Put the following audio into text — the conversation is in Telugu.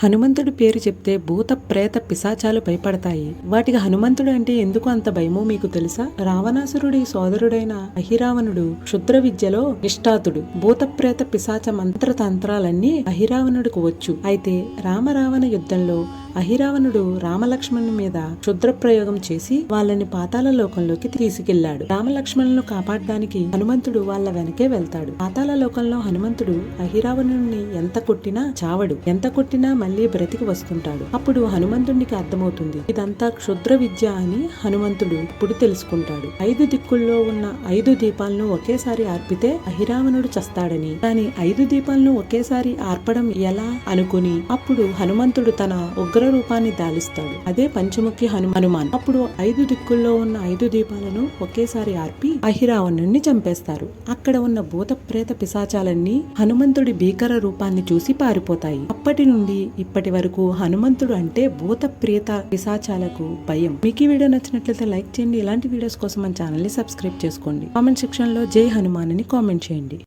హనుమంతుడి పేరు చెప్తే భూత ప్రేత పిశాచాలు భయపడతాయి. వాటికి హనుమంతుడు అంటే ఎందుకు అంత భయమో మీకు తెలుసా? రావణాసురుడి సోదరుడైన అహిరావణుడు క్షుద్ర విద్యలో నిష్ఠాతుడు. భూత ప్రేత పిశాచ మంత్రతంత్రాలన్నీ అహిరావణుడికి వచ్చు. అయితే రామరావణ యుద్ధంలో అహిరావణుడు రామలక్ష్మణుని మీద క్షుద్ర ప్రయోగం చేసి వాళ్ళని పాతాళ లోకంలోకి తీసుకెళ్లాడు. రామలక్ష్మణులను కాపాడడానికి హనుమంతుడు వాళ్ళ వెనకే వెళ్తాడు. పాతాళ లోకంలో హనుమంతుడు అహిరావణుడిని ఎంత కొట్టినా చావడు. ఎంత కొట్టినా మళ్ళీ బ్రతికి వస్తుంటాడు. అప్పుడు హనుమంతుడికి అర్థమవుతుంది ఇదంతా క్షుద్ర విద్య అని. హనుమంతుడు ఇప్పుడు తెలుసుకుంటాడు. 5 దిక్కుల్లో ఉన్న 5 దీపాలను ఒకేసారి ఆర్పితే అహిరావణుడు చస్తాడని. కానీ 5 దీపాలను ఒకేసారి ఆర్పడం ఎలా అనుకుని అప్పుడు హనుమంతుడు తన ఉగ్ర రూపాన్ని దాలిస్తాడు. అదే పంచముఖి హనుమాన్. అప్పుడు 5 దిక్కుల్లో ఉన్న 5 దీపాలను ఒకేసారి ఆర్పి అహిరావణుడిని చంపేస్తారు. అక్కడ ఉన్న భూత ప్రేత పిశాచాలన్నీ హనుమంతుడి భీకర రూపాన్ని చూసి పారిపోతాయి. అప్పటి నుండి ఇప్పటి వరకు హనుమంతుడు అంటే భూత ప్రేత పిశాచాలకు భయం. మీకు ఈ వీడియో నచ్చినట్లయితే లైక్ చేయండి. ఇలాంటి వీడియోస్ కోసం మన ఛానల్ ని సబ్స్క్రైబ్ చేసుకోండి. కామెంట్ సెక్షన్ లో జై హనుమాన్ అని కామెంట్ చేయండి.